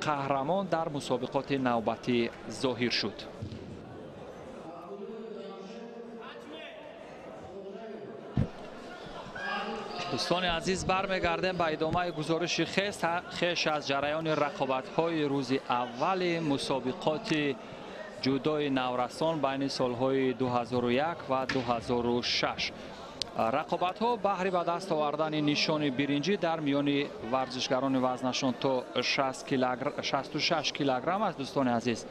قهرمان در مسابقات نوبتی ظاهر شد. دوستان عزیز، برمیگردیم به ادامه گزارش خیش از جریان رقابت‌های روز اول مسابقات جودوی نورسان بین سال‌های 2001 و 2006. رقابت‌ها بهر به دست آوردن نشان برنجی در میان ورزشکاران وزنشان تا 66 کیلوگرم است. دوستان عزیز،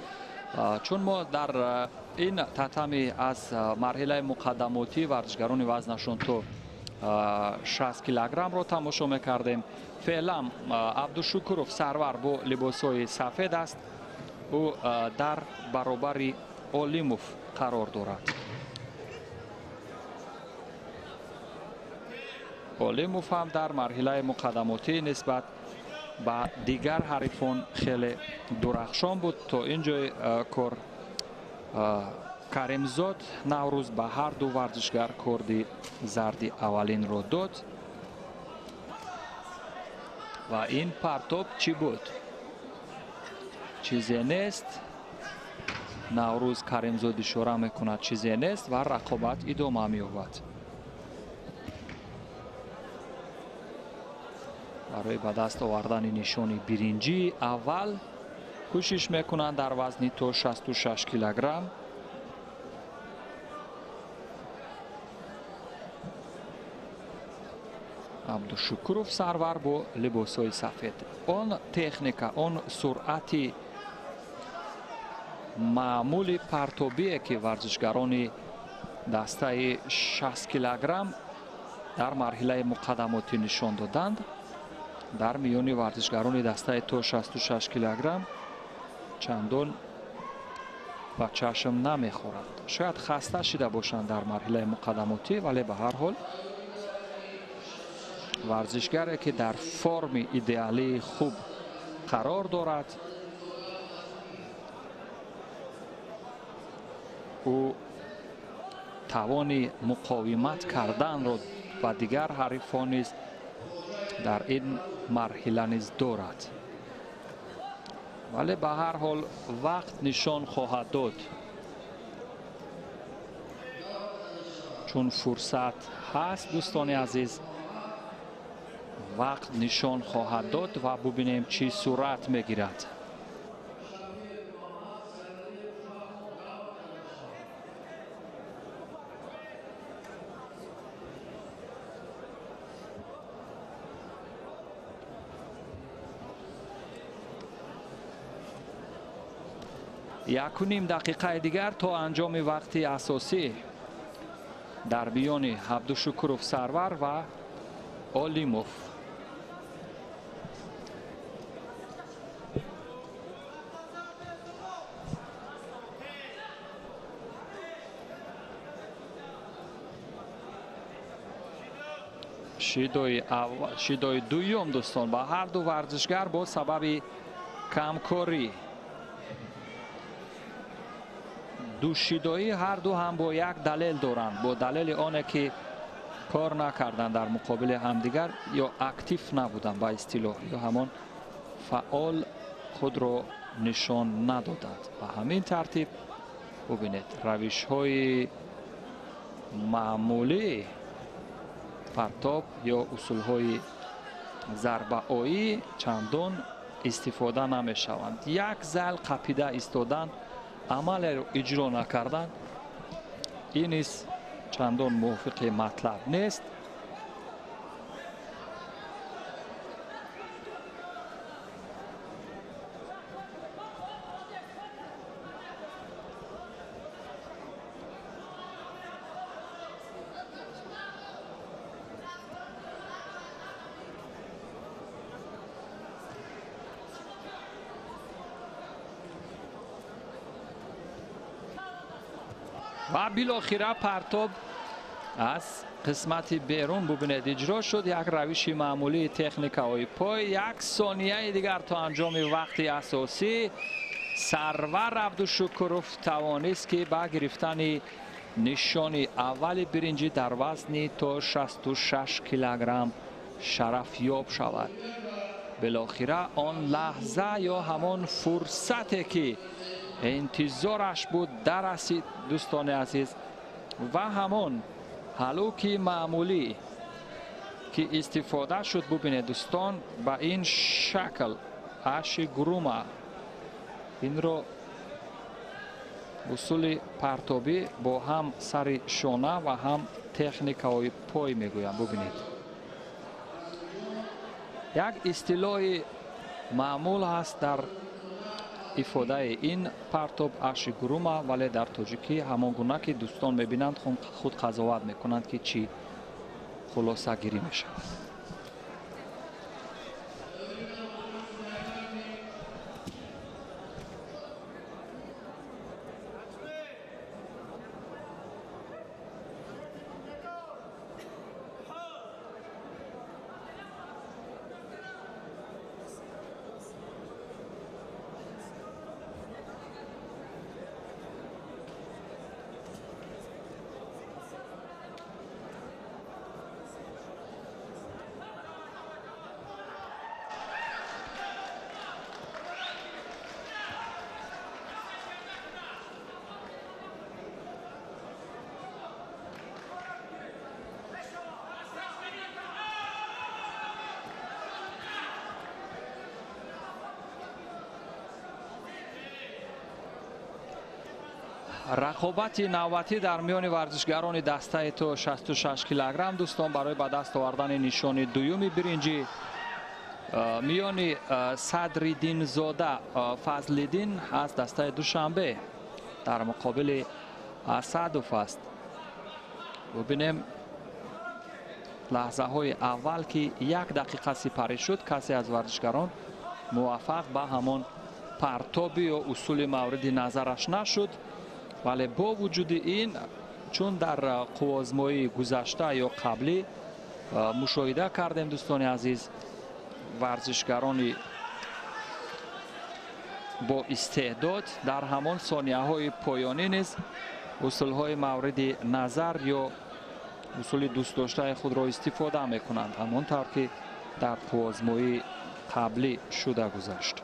چون ما در این تتمی از مرحله مقدماتی ورزشکاران وزنشان تا 60 کیلوگرم را تماشا می‌کردیم. فعلا عبدالشکورов سرور با لباس‌های سفید است. او در برابر اولیموف قرار دارد. اولیموف هم در مرحله مقدماتی نسبت به دیگر حریفان خیلی درخشان بود. تا اینجای کار کریمزاد نوروز به هر دو ورزشگر کارد زردی اولین را داد. و این پرتاب چی بود؟ چیزی نیست. نوروز کریمزاد اشاره میکند چیزی نیست و رقابت ادامه می‌یابد. برای به دست آوردن نشان برنجی اول کوشش میکنند در وزن تا 66 کیلوگرم. عبدالشکورов سرور با لباس‌های سفید. آن تکنیک، آن سرعت معمول پرتابی که ورزشکاران دسته 60 کیلوگرم در مرحله مقدماتی نشان دادند، در میان ورزشکاران دسته تا 66 کیلوگرم چندان به چشم نمیخورد. شاید خسته شده باشند در مرحله مقدماتی، ولی به هر حال ورزشگری که در فرم ایدئالی خوب قرار دارد، او توان مقاومت کردن را و دیگر حریفان نیز در این مرحله نیز دارد. ولی به هر حال وقت نشان خواهد داد، چون فرصت هست. دوستان عزیز، وقت نشان خواهد داد و ببینیم چی صورت میگیرد. یک و نیم دقیقه دیگر تا انجام وقت اساسی در میان عبدالشکورov سرور و اولیموف. شیدای دویم دوستان با هر دو ورزشگر با سبب کمکاری دوشیدایی هر دو هم با یک دلیل دارند. با دلیل آنه که کار نکردن در مقابل همدیگر یا اکتیو نبودن، با اصطلاح یا همان فعال خود را نشان ندادند. به همین ترتیب ببینید روش های معمولی پرتاب یا اصول های ضربه آیی چندان استفاده نمی شوند. یک زل قپیده ایستادن، عمل را اجرا نکردن، این نیز چندان موافق مطلب نیست. و بالاخره پرتاب از قسمت بیرون ببینید اجرا شد. یک روش معمولی تکنیک های پای. یک ثانیه دیگر تا انجام وقت اساسی سرور عبدالشکورov توانست که با گرفتن نشان اول برنجی در وزن تا 66 کیلوگرم شرف یاب شود. بالاخره آن لحظه یا همان فرصتی که انتظارش بود در رسید دوستان عزیز و همان هلوکی معمولی که استفاده شد. ببینید دوستان به این شکل اشی گروما این رو اصول پرتابی با هم سر شانه و هم تکنیکای پای میگویم. ببینید یک اصطلاح معمول هست در افاده این پرتاب اشی گروما، ولی در تاجیکی همان گونه که دوستان میبینند خود قضاوت میکنند که چی خلاصه گیری میشه. رقابت نوبتی در میان ورزشگران دسته تو 66 کیلوگرم دوستان برای به دست آوردن نشان دوم برنجی میان صدرالدین زاده فضل‌الدین از دسته دوشنبه در مقابل اسدوف است. ببینیم لحظه های اول که 1 دقیقه سپری شد کسی از ورزشگران موفق به همان پرتابی و اصول مورد نظرش نشد، ولی با وجود این چون در قوازمایی گذشته یا قبلی مشاهده کردیم دوستان عزیز ورزشگران با استعداد در همان ثانیه های پایانی نیز اصول های مورد نظر یا اصول دوست داشته خود را استفاده میکنند همانطور که در قوازمایی قبلی شده گذشت.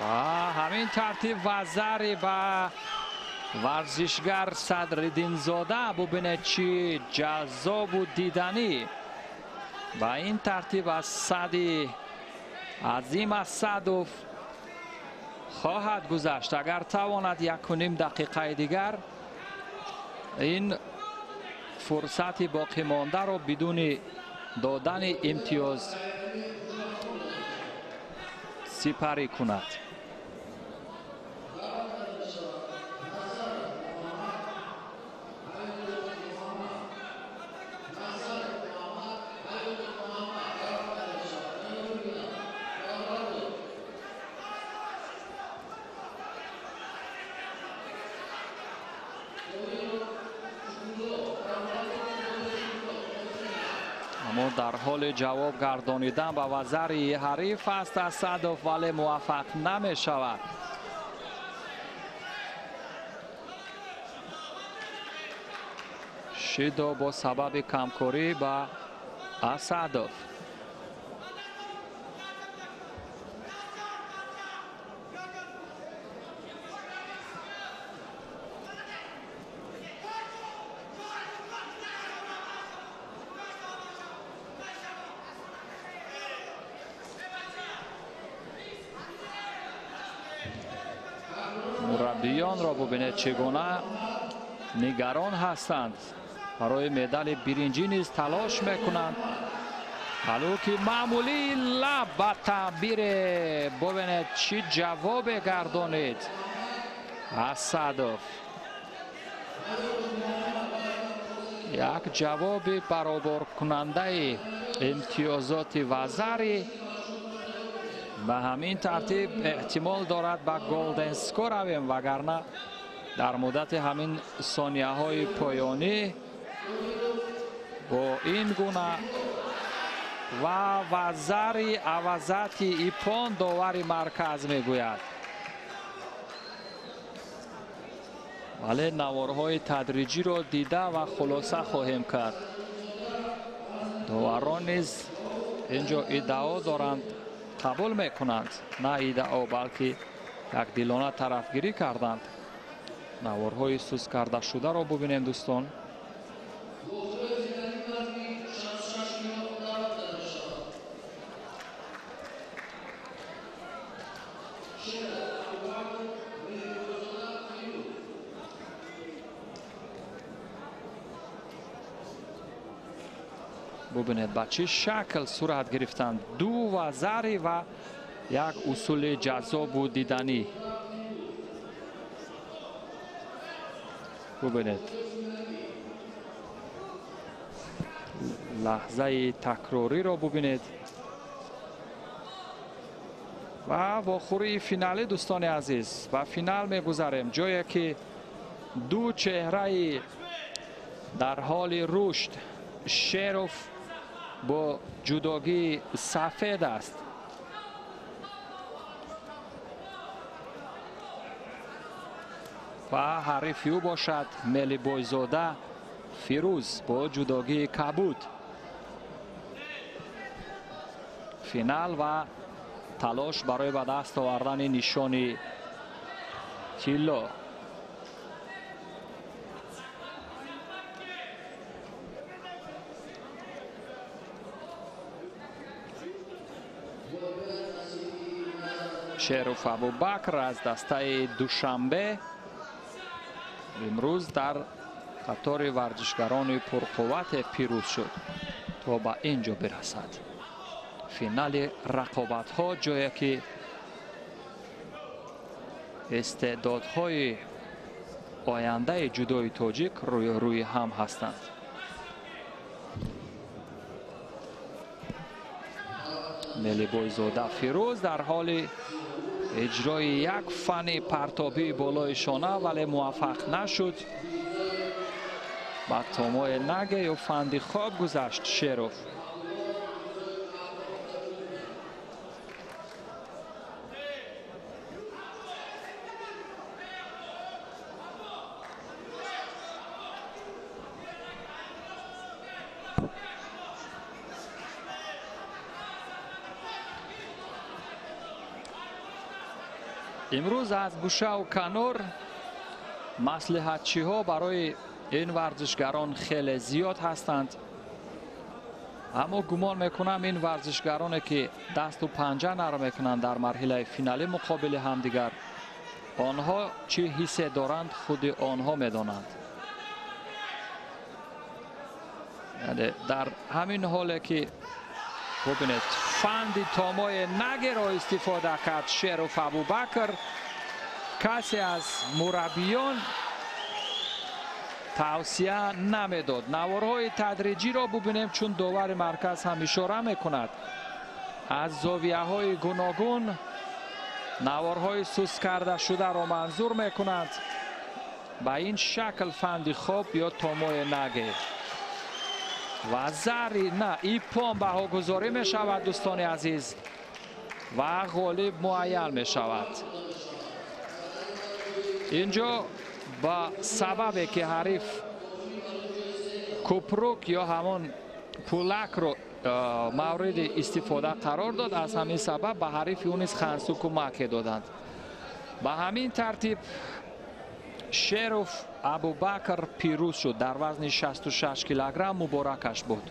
و همین ترتیب و ضرب و ورزشگر صدرالدین زاده ببینید چی جذاب و دیدنی و این ترتیب از صدی عظیم از صدوف خواهد گذشت اگر تواند 1.5 دقیقه دیگر این فرصت باقی مانده را بدون دادن امتیاز سپری کند. اما در حال جواب گردانیدن به وزری حریف است اسدوف ولی موفق نمی شود. شیدو با سبب کمکاری با اسدوف. مربیان را ببینید چگونه نگران هستند. برای مدال برنجی نیز تلاش میکنند. حالا که معمولی لب با تعبیر ببینید چی جواب گردانید اسدوف. یک جواب برابر کننده امتیازات وزری. به همین ترتیب احتمال دارد به گلدن اسکور رویم، وگرنه در مدت همین ثانیه های پایانی با این گونه و وزری عوضات ایپان داور مرکز میگوید. ولی نوارهای تدریجی را دیده و خلاصه خواهیم کرد. داوران نیز اینجا ادعا دارند، قبول میکنند، نه ادعا بلکه یک دلانه طرفگیری کردند. نوارهای سوز کرده شده را ببینیم دوستان. ببینید با چه شکل صورت گرفتند. دو وزری و یک اصول جذاب و دیدنی. ببینید لحظه تکراری را ببینید. و با خوری فینالی دوستان عزیز و فینال میگذاریم، جایی که دو چهره در حال رشد. شیروف با جداگی سفید است. و حریف او باشد ملی بویزاده فیروز با جداگی کبود. فینال و تلاش برای به دست آوردن نشانی طلا. شیروف ابوبکر از دسته دوشنبه امروز در قطار ورزشکاران پرقوت پیروز شد تا به اینجا برسد. فینال رقابت ها، جایی که استعدادهای آینده جودوی تاجیک روی هم هستند. ملی بویزاده فیروز در حال اجرای یک فن پرتابی بالای شانه ولی موفق نشد. با تومای نگه و فندی خواب گذشت شیروف. امروز از گوشه و کنار مصلحتچی ها برای این ورزشگران خیلی زیاد هستند، اما گمان میکنم این ورزشگرانی که دست و پنجه نرم میکنند در مرحله فینالی مقابل همدیگر، آنها چه حسی دارند خود آنها میدانند. یعنی در همین حاله که ببینید فند تامای نگه را استفاده کرد شیروف ابوبکر، کسی از مربیان توصیه نمیداد. نوارهای تدریجی را ببینیم، چون داور مرکز هم اشاره میکند از زاویه های گوناگون نوارهای سوس کرده شده را منظور میکند. با این شکل فندی خوب یا تامای نگه و زری نه ایپان بها گذاری می شود دوستان عزیز و غالب معین می شود. اینجا با سببی که حریف کوپروک یا همون پولک رو مورد استفاده قرار داد. از همین سبب به حریف اون خنسو کمک دادند. به همین ترتیب شریف ابوبکر پیروز شد. در وزن 66 کیلوگرم مبارکش بود.